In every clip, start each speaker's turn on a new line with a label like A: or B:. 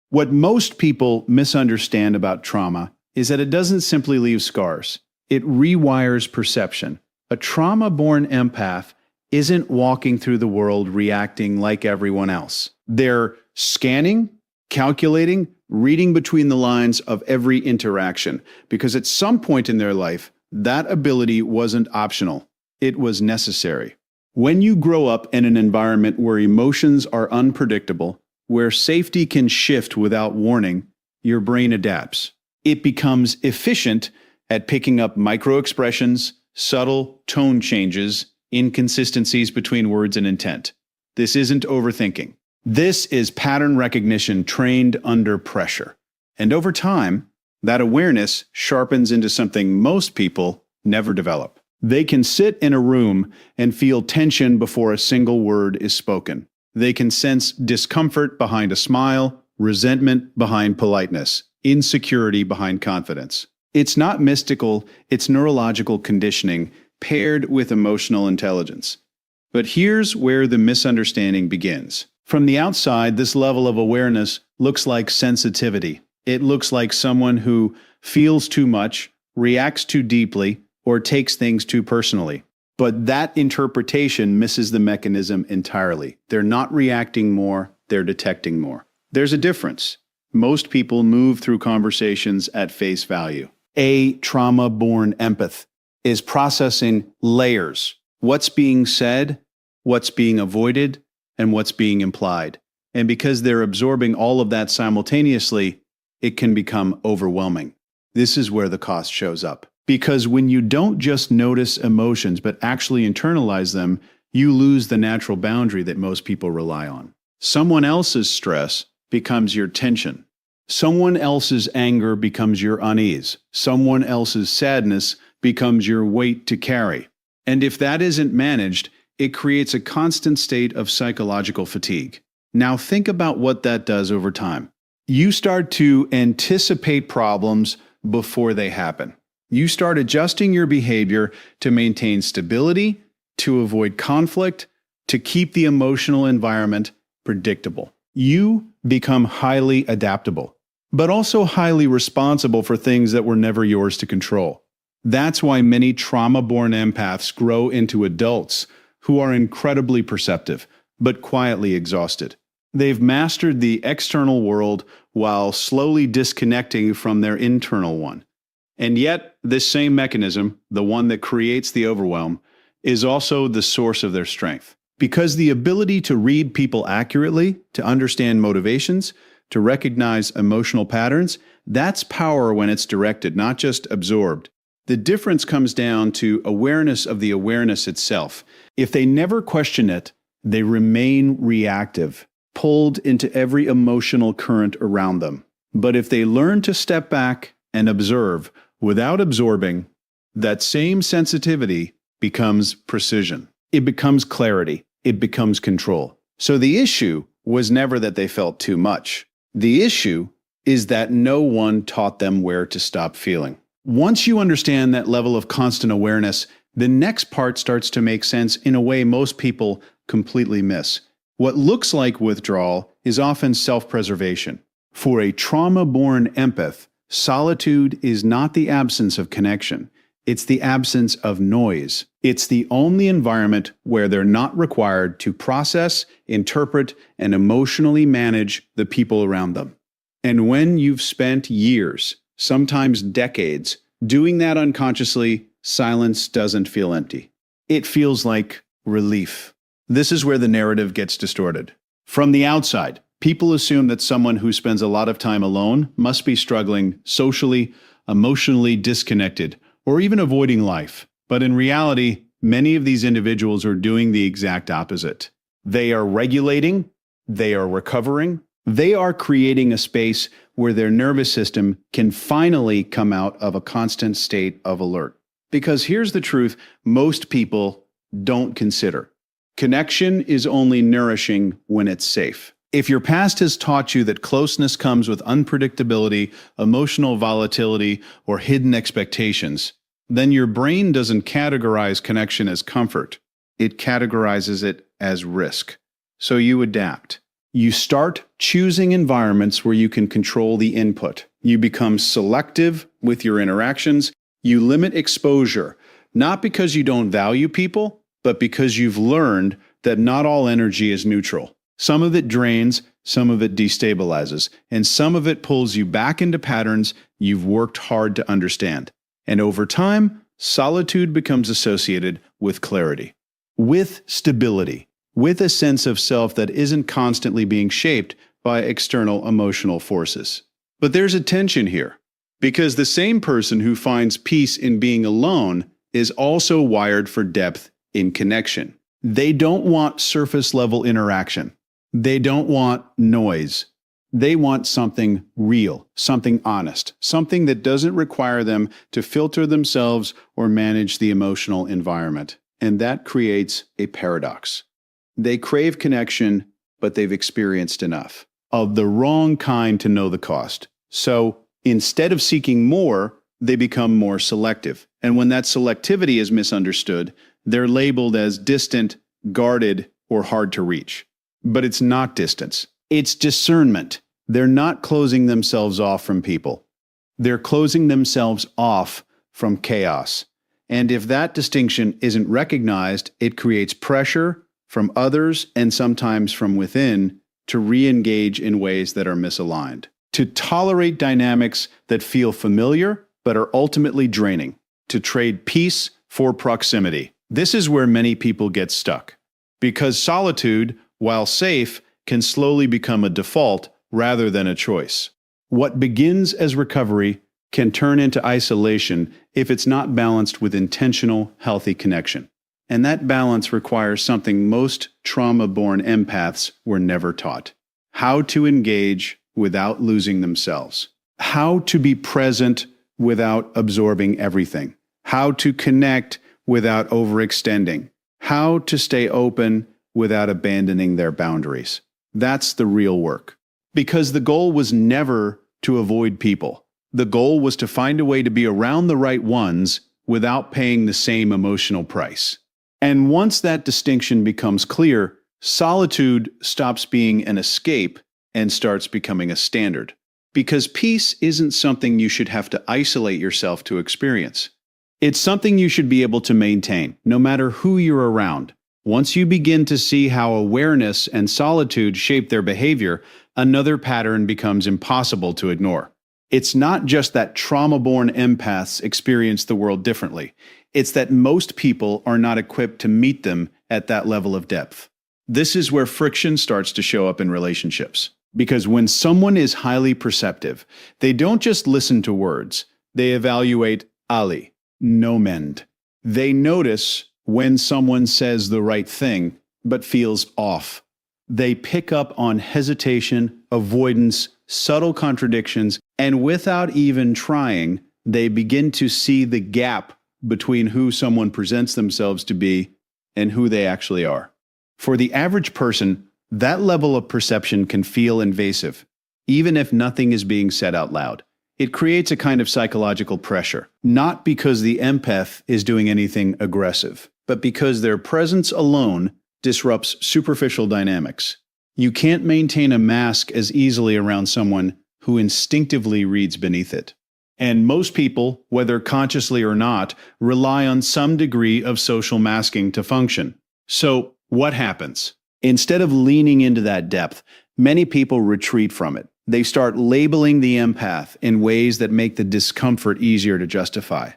A: What most people misunderstand about trauma is that it doesn't simply leave scars. It rewires perception. A trauma-born empath isn't walking through the world reacting like everyone else. They're scanning, calculating, reading between the lines of every interaction, because at some point in their life, that ability wasn't optional. It was necessary. When you grow up in an environment where emotions are unpredictable, where safety can shift without warning, your brain adapts. It becomes efficient at picking up micro-expressions, subtle tone changes, inconsistencies between words and intent. This isn't overthinking. This is pattern recognition trained under pressure. And over time, that awareness sharpens into something most people never develop. They can sit in a room and feel tension before a single word is spoken. They can sense discomfort behind a smile, resentment behind politeness, insecurity behind confidence. It's not mystical, it's neurological conditioning paired with emotional intelligence. But here's where the misunderstanding begins. From the outside, this level of awareness looks like sensitivity. It looks like someone who feels too much, reacts too deeply, or takes things too personally. But that interpretation misses the mechanism entirely. They're not reacting more, they're detecting more. There's a difference. Most people move through conversations at face value. A trauma-born empath is processing layers. What's being said, what's being avoided, and what's being implied. And because they're absorbing all of that simultaneously, it can become overwhelming. This is where the cost shows up. Because when you don't just notice emotions, but actually internalize them, you lose the natural boundary that most people rely on. Someone else's stress becomes your tension. Someone else's anger becomes your unease. Someone else's sadness becomes your weight to carry. And if that isn't managed, it creates a constant state of psychological fatigue. Now think about what that does over time. You start to anticipate problems before they happen. You start adjusting your behavior to maintain stability, to avoid conflict, to keep the emotional environment predictable. You become highly adaptable, but also highly responsible for things that were never yours to control. That's why many trauma-born empaths grow into adults who are incredibly perceptive, but quietly exhausted. They've mastered the external world while slowly disconnecting from their internal one. And yet, this same mechanism, the one that creates the overwhelm, is also the source of their strength. Because the ability to read people accurately, to understand motivations, to recognize emotional patterns, that's power when it's directed, not just absorbed. The difference comes down to awareness of the awareness itself. If they never question it, they remain reactive, pulled into every emotional current around them. But if they learn to step back and observe, without absorbing, that same sensitivity becomes precision. It becomes clarity. It becomes control. So the issue was never that they felt too much. The issue is that no one taught them where to stop feeling. Once you understand that level of constant awareness, the next part starts to make sense in a way most people completely miss. What looks like withdrawal is often self-preservation. For a trauma-born empath, solitude is not the absence of connection. It's the absence of noise. It's the only environment where they're not required to process, interpret, and emotionally manage the people around them. And when you've spent years, sometimes decades, doing that unconsciously, silence doesn't feel empty. It feels like relief. This is where the narrative gets distorted. From the outside, people assume that someone who spends a lot of time alone must be struggling socially, emotionally disconnected, or even avoiding life. But in reality, many of these individuals are doing the exact opposite. They are regulating, they are recovering, they are creating a space where their nervous system can finally come out of a constant state of alert. Because here's the truth most people don't consider. Connection is only nourishing when it's safe. If your past has taught you that closeness comes with unpredictability, emotional volatility, or hidden expectations, then your brain doesn't categorize connection as comfort. It categorizes it as risk. So you adapt. You start choosing environments where you can control the input. You become selective with your interactions. You limit exposure, not because you don't value people, but because you've learned that not all energy is neutral. Some of it drains, some of it destabilizes, and some of it pulls you back into patterns you've worked hard to understand. And over time, solitude becomes associated with clarity, with stability, with a sense of self that isn't constantly being shaped by external emotional forces. But there's a tension here, because the same person who finds peace in being alone is also wired for depth in connection. They don't want surface-level interaction. They don't want noise. They want something real, something honest, something that doesn't require them to filter themselves or manage the emotional environment. And that creates a paradox. They crave connection, but they've experienced enough of the wrong kind to know the cost. So instead of seeking more, they become more selective. And when that selectivity is misunderstood, they're labeled as distant, guarded, or hard to reach. But it's not distance. It's discernment. They're not closing themselves off from people. They're closing themselves off from chaos. And if that distinction isn't recognized, it creates pressure from others and sometimes from within to re-engage in ways that are misaligned, to tolerate dynamics that feel familiar but are ultimately draining, to trade peace for proximity. This is where many people get stuck, because solitude, while safe, can slowly become a default rather than a choice. What begins as recovery can turn into isolation if it's not balanced with intentional, healthy connection. And that balance requires something most trauma-born empaths were never taught: how to engage without losing themselves, how to be present without absorbing everything, how to connect without overextending, how to stay open without abandoning their boundaries. That's the real work. Because the goal was never to avoid people. The goal was to find a way to be around the right ones without paying the same emotional price. And once that distinction becomes clear, solitude stops being an escape and starts becoming a standard. Because peace isn't something you should have to isolate yourself to experience. It's something you should be able to maintain, no matter who you're around. Once you begin to see how awareness and solitude shape their behavior, another pattern becomes impossible to ignore. It's not just that trauma-born empaths experience the world differently. It's that most people are not equipped to meet them at that level of depth. This is where friction starts to show up in relationships. Because when someone is highly perceptive, they don't just listen to words. They evaluate Ali, no mend. They notice when someone says the right thing, but feels off. They pick up on hesitation, avoidance, subtle contradictions, and without even trying, they begin to see the gap between who someone presents themselves to be and who they actually are. For the average person, that level of perception can feel invasive, even if nothing is being said out loud. It creates a kind of psychological pressure, not because the empath is doing anything aggressive, but because their presence alone disrupts superficial dynamics. You can't maintain a mask as easily around someone who instinctively reads beneath it. And most people, whether consciously or not, rely on some degree of social masking to function. So, what happens? Instead of leaning into that depth, many people retreat from it. They start labeling the empath in ways that make the discomfort easier to justify.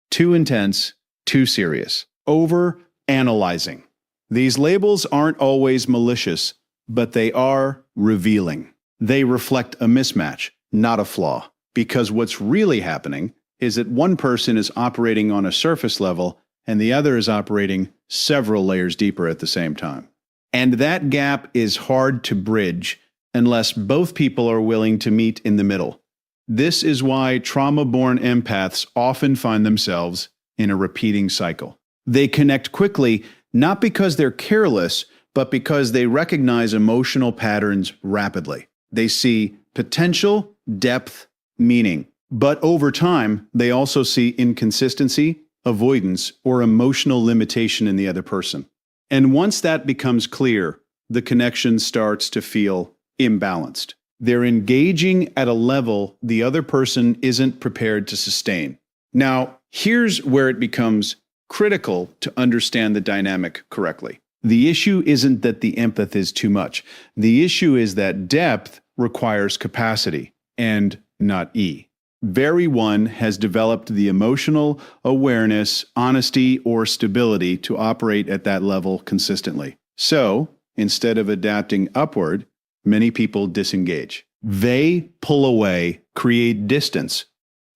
A: Too intense, too serious, over-analyzing. These labels aren't always malicious, but they are revealing. They reflect a mismatch, not a flaw. Because what's really happening is that one person is operating on a surface level and the other is operating several layers deeper at the same time. And that gap is hard to bridge unless both people are willing to meet in the middle. This is why trauma-born empaths often find themselves in a repeating cycle. They connect quickly, not because they're careless, but because they recognize emotional patterns rapidly. They see potential, depth, meaning. But over time, they also see inconsistency, avoidance, or emotional limitation in the other person. And once that becomes clear, the connection starts to feel imbalanced. They're engaging at a level the other person isn't prepared to sustain. Now, here's where it becomes critical to understand the dynamic correctly. The issue isn't that the empath is too much. The issue is that depth requires capacity and not E. Very one has developed the emotional awareness, honesty, or stability to operate at that level consistently. So, instead of adapting upward, many people disengage. They pull away, create distance,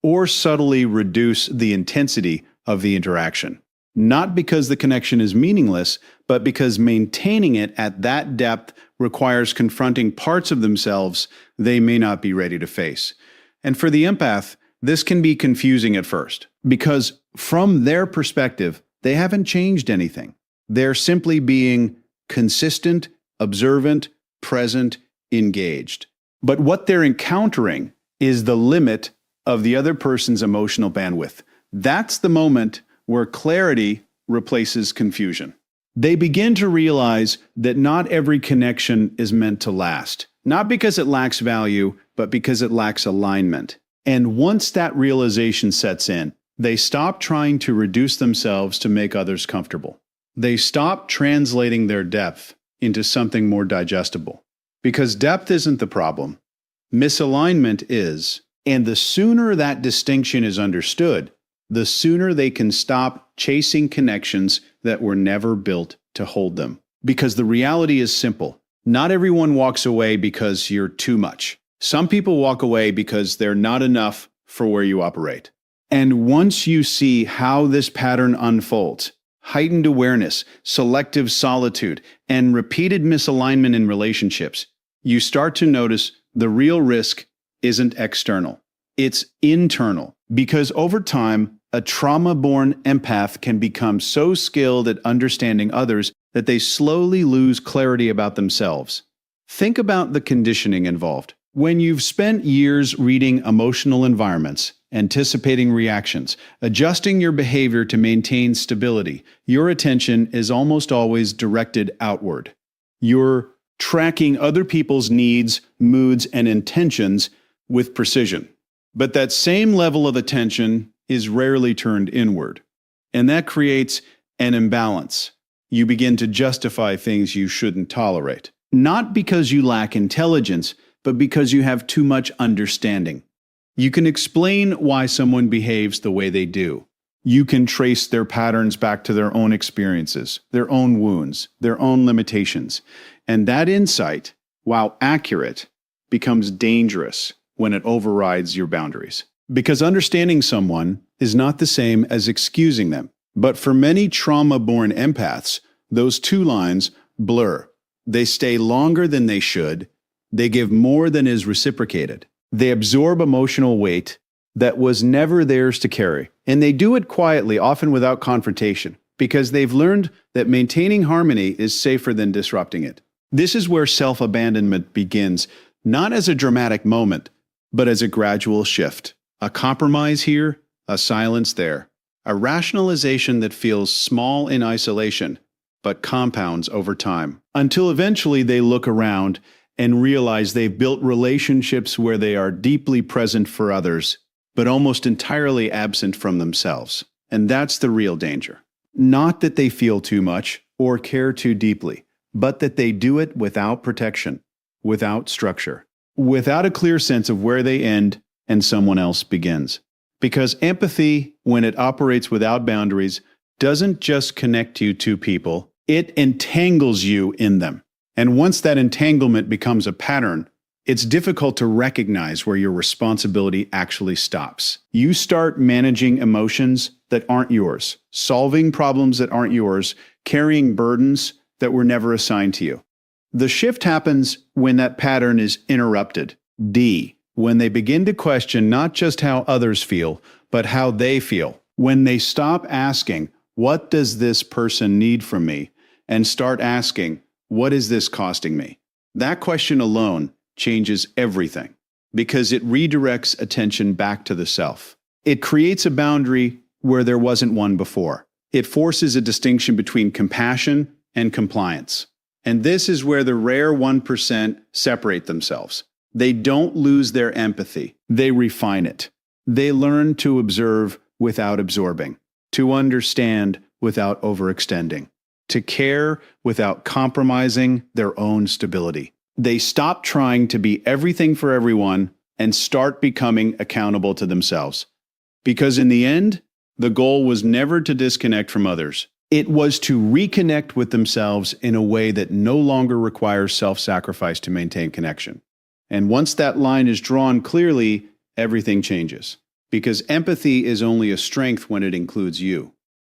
A: or subtly reduce the intensity of the interaction. Not because the connection is meaningless, but because maintaining it at that depth requires confronting parts of themselves they may not be ready to face. And for the empath, this can be confusing at first, because from their perspective, they haven't changed anything. They're simply being consistent, observant, present, engaged. But what they're encountering is the limit of the other person's emotional bandwidth. That's the moment where clarity replaces confusion. They begin to realize that not every connection is meant to last, not because it lacks value, but because it lacks alignment. And once that realization sets in, they stop trying to reduce themselves to make others comfortable. They stop translating their depth into something more digestible. Because depth isn't the problem, misalignment is. And the sooner that distinction is understood, the sooner they can stop chasing connections that were never built to hold them. Because the reality is simple. Not everyone walks away because you're too much. Some people walk away because they're not enough for where you operate. And once you see how this pattern unfolds, heightened awareness, selective solitude, and repeated misalignment in relationships, you start to notice the real risk isn't external. It's internal. Because over time, a trauma-born empath can become so skilled at understanding others that they slowly lose clarity about themselves. Think about the conditioning involved. When you've spent years reading emotional environments, anticipating reactions, adjusting your behavior to maintain stability, your attention is almost always directed outward. You're tracking other people's needs, moods, and intentions with precision. But that same level of attention is rarely turned inward. And that creates an imbalance. You begin to justify things you shouldn't tolerate. Not because you lack intelligence, but because you have too much understanding. You can explain why someone behaves the way they do. You can trace their patterns back to their own experiences, their own wounds, their own limitations. And that insight, while accurate, becomes dangerous when it overrides your boundaries. Because understanding someone is not the same as excusing them. But for many trauma-born empaths, those two lines blur. They stay longer than they should. They give more than is reciprocated. They absorb emotional weight that was never theirs to carry. And they do it quietly, often without confrontation, because they've learned that maintaining harmony is safer than disrupting it. This is where self-abandonment begins, not as a dramatic moment, but as a gradual shift. A compromise here, a silence there. A rationalization that feels small in isolation, but compounds over time. Until eventually they look around and realize they've built relationships where they are deeply present for others, but almost entirely absent from themselves. And that's the real danger. Not that they feel too much or care too deeply, but that they do it without protection, without structure, without a clear sense of where they end and someone else begins. Because empathy, when it operates without boundaries, doesn't just connect you to people, it entangles you in them. And once that entanglement becomes a pattern, it's difficult to recognize where your responsibility actually stops. You start managing emotions that aren't yours, solving problems that aren't yours, carrying burdens that were never assigned to you. The shift happens when that pattern is interrupted. D. When they begin to question not just how others feel, but how they feel. When they stop asking, what does this person need from me? And start asking, what is this costing me? That question alone changes everything because it redirects attention back to the self. It creates a boundary where there wasn't one before. It forces a distinction between compassion and compliance. And this is where the rare 1% separate themselves. They don't lose their empathy. They refine it. They learn to observe without absorbing, to understand without overextending, to care without compromising their own stability. They stop trying to be everything for everyone and start becoming accountable to themselves. Because in the end, the goal was never to disconnect from others. It was to reconnect with themselves in a way that no longer requires self-sacrifice to maintain connection. And once that line is drawn clearly, everything changes. Because empathy is only a strength when it includes you.